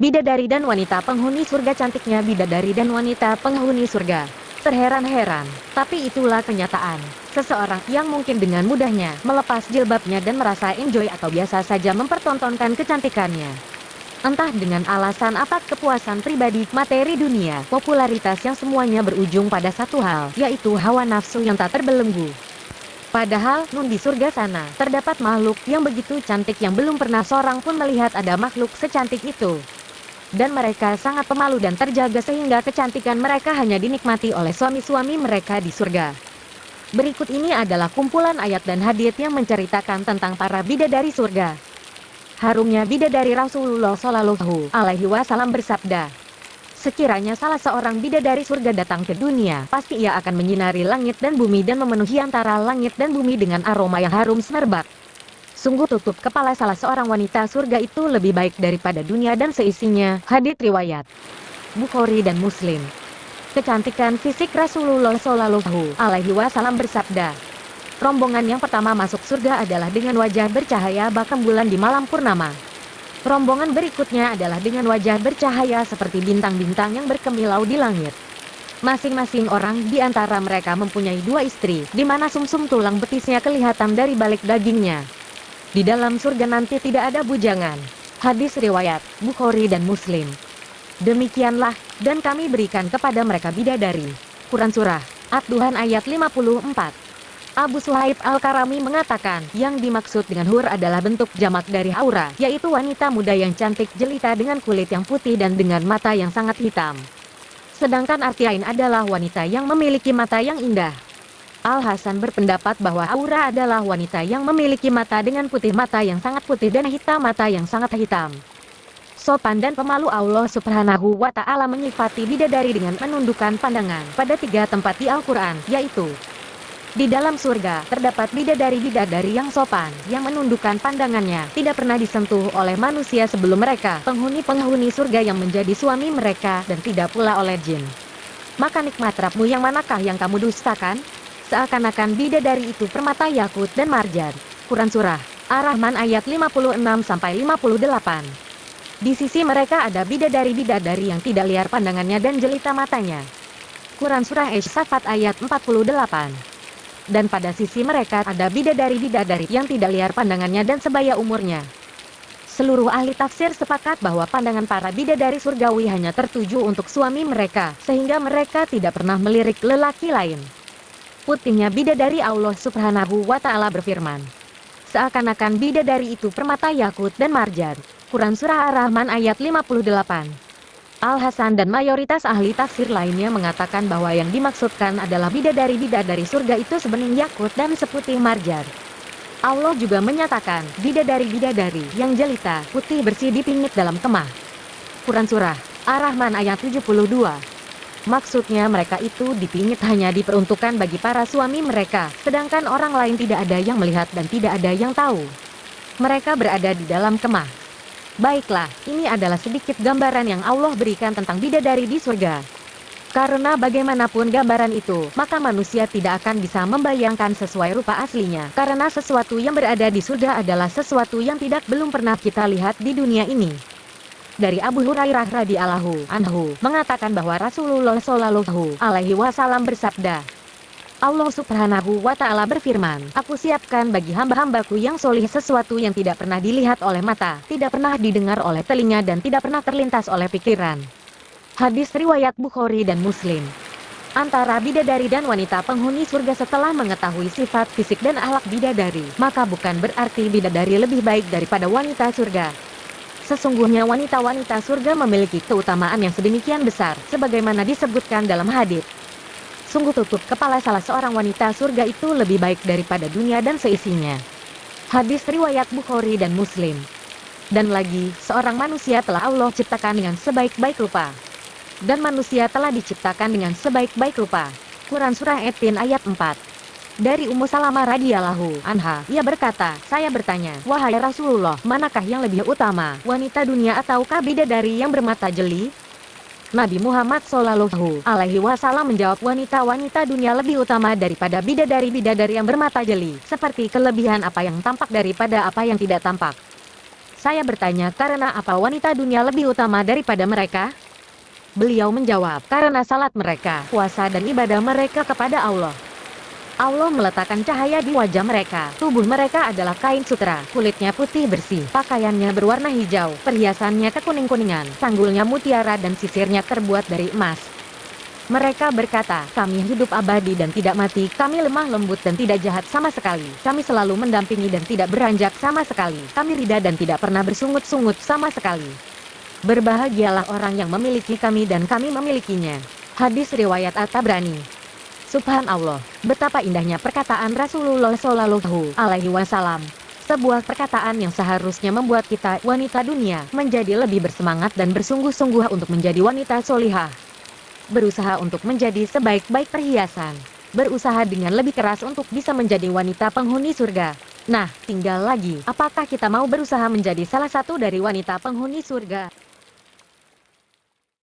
Bidadari dan wanita penghuni surga. Cantiknya bidadari dan wanita penghuni surga. Terheran-heran, tapi itulah kenyataan. Seseorang yang mungkin dengan mudahnya melepas jilbabnya dan merasa enjoy atau biasa saja mempertontonkan kecantikannya. Entah dengan alasan apa, kepuasan pribadi, materi dunia, popularitas yang semuanya berujung pada satu hal, yaitu hawa nafsu yang tak terbelenggu. Padahal, nun di surga sana, terdapat makhluk yang begitu cantik yang belum pernah seorang pun melihat ada makhluk secantik itu. Dan mereka sangat pemalu dan terjaga sehingga kecantikan mereka hanya dinikmati oleh suami-suami mereka di surga. Berikut ini adalah kumpulan ayat dan hadits yang menceritakan tentang para bidadari surga. Harumnya bidadari. Rasulullah Shallallahu Alaihi Wasallam bersabda, sekiranya salah seorang bidadari surga datang ke dunia, pasti ia akan menyinari langit dan bumi dan memenuhi antara langit dan bumi dengan aroma yang harum semerbak. Sungguh tutup kepala salah seorang wanita surga itu lebih baik daripada dunia dan seisinya. Hadits riwayat Bukhari dan Muslim. Kecantikan fisik. Rasulullah Shallallahu Alaihi Wasallam bersabda, rombongan yang pertama masuk surga adalah dengan wajah bercahaya bagaikan bulan di malam purnama. Rombongan berikutnya adalah dengan wajah bercahaya seperti bintang-bintang yang berkemilau di langit. Masing-masing orang di antara mereka mempunyai dua istri, di mana sumsum tulang betisnya kelihatan dari balik dagingnya. Di dalam surga nanti tidak ada bujangan. Hadis riwayat Bukhari dan Muslim. Demikianlah, dan kami berikan kepada mereka bidadari. Quran Surah Ad-Duhan ayat 54. Abu Suhaib Al-Karami mengatakan, yang dimaksud dengan hur adalah bentuk jamak dari haura, yaitu wanita muda yang cantik jelita dengan kulit yang putih dan dengan mata yang sangat hitam. Sedangkan arti lain adalah wanita yang memiliki mata yang indah. Al-Hasan berpendapat bahwa aura adalah wanita yang memiliki mata dengan putih mata yang sangat putih dan hitam mata yang sangat hitam. Sopan dan pemalu. Allah Subhanahu wa Ta'ala menyifati bidadari dengan menundukkan pandangan pada 3 tempat di Al-Quran, yaitu di dalam surga terdapat bidadari-bidadari yang sopan, yang menundukkan pandangannya, tidak pernah disentuh oleh manusia sebelum mereka, penghuni-penghuni surga yang menjadi suami mereka, dan tidak pula oleh jin. Maka nikmat Rabbmu yang manakah yang kamu dustakan? Seakan-akan bidadari itu permata yakut dan marjan. Quran Surah Ar-Rahman ayat 56-58. Di sisi mereka ada bidadari-bidadari yang tidak liar pandangannya dan jelita matanya. Quran Surah Asy-Saffat ayat 48. Dan pada sisi mereka ada bidadari-bidadari yang tidak liar pandangannya dan sebaya umurnya. Seluruh ahli tafsir sepakat bahwa pandangan para bidadari surgawi hanya tertuju untuk suami mereka, sehingga mereka tidak pernah melirik lelaki lain. Putihnya bidadari. Allah Subhanahu wa Ta'ala berfirman, seakan-akan bidadari itu permata yakut dan marjan. Quran Surah Ar-Rahman ayat 58. Al-Hasan dan mayoritas ahli tafsir lainnya mengatakan bahwa yang dimaksudkan adalah bidadari-bidadari surga itu sebening yakut dan seputih marjan. Allah juga menyatakan bidadari-bidadari yang jelita, putih bersih dipingit dalam kemah. Quran Surah Ar-Rahman ayat 72. Maksudnya mereka itu dipingit hanya diperuntukkan bagi para suami mereka, sedangkan orang lain tidak ada yang melihat dan tidak ada yang tahu. Mereka berada di dalam kemah. Baiklah, ini adalah sedikit gambaran yang Allah berikan tentang bidadari di surga. Karena bagaimanapun gambaran itu, maka manusia tidak akan bisa membayangkan sesuai rupa aslinya, karena sesuatu yang berada di surga adalah sesuatu yang belum pernah kita lihat di dunia ini. Dari Abu Hurairah radhiyallahu anhu mengatakan bahwa Rasulullah Shallallahu Alaihi Wasallam bersabda, Allah Subhanahu wa Ta'ala berfirman, aku siapkan bagi hamba-hambaku yang solih sesuatu yang tidak pernah dilihat oleh mata, tidak pernah didengar oleh telinga dan tidak pernah terlintas oleh pikiran. Hadis riwayat Bukhari dan Muslim. Antara bidadari dan wanita penghuni surga setelah mengetahui sifat fisik dan akhlak bidadari, maka bukan berarti bidadari lebih baik daripada wanita surga. Sesungguhnya wanita-wanita surga memiliki keutamaan yang sedemikian besar, sebagaimana disebutkan dalam hadits. Sungguh tutup kepala salah seorang wanita surga itu lebih baik daripada dunia dan seisinya. Hadis riwayat Bukhari dan Muslim. Dan lagi, seorang manusia telah Allah ciptakan dengan sebaik-baik rupa. Dan manusia telah diciptakan dengan sebaik-baik rupa. Quran Surah At-Tin ayat 4. Dari Ummu Salamah radhiyallahu anha, ia berkata, saya bertanya, wahai Rasulullah, manakah yang lebih utama, wanita dunia ataukah bidadari yang bermata jeli? Nabi Muhammad Shallallahu Alaihi Wasallam menjawab, wanita-wanita dunia lebih utama daripada bidadari-bidadari yang bermata jeli, seperti kelebihan apa yang tampak daripada apa yang tidak tampak. Saya bertanya karena apa wanita dunia lebih utama daripada mereka? Beliau menjawab, karena salat mereka, puasa dan ibadah mereka kepada Allah. Allah meletakkan cahaya di wajah mereka. Tubuh mereka adalah kain sutra, kulitnya putih bersih, pakaiannya berwarna hijau, perhiasannya kekuning-kuningan, sanggulnya mutiara dan sisirnya terbuat dari emas. Mereka berkata, kami hidup abadi dan tidak mati, kami lemah lembut dan tidak jahat sama sekali, kami selalu mendampingi dan tidak beranjak sama sekali, kami ridha dan tidak pernah bersungut-sungut sama sekali. Berbahagialah orang yang memiliki kami dan kami memilikinya. Hadis riwayat At-Tabrani. Subhanallah, betapa indahnya perkataan Rasulullah Shallallahu Alaihi Wasallam. Sebuah perkataan yang seharusnya membuat kita, wanita dunia, menjadi lebih bersemangat dan bersungguh-sungguh untuk menjadi wanita solihah. Berusaha untuk menjadi sebaik-baik perhiasan. Berusaha dengan lebih keras untuk bisa menjadi wanita penghuni surga. Nah, tinggal lagi, apakah kita mau berusaha menjadi salah satu dari wanita penghuni surga?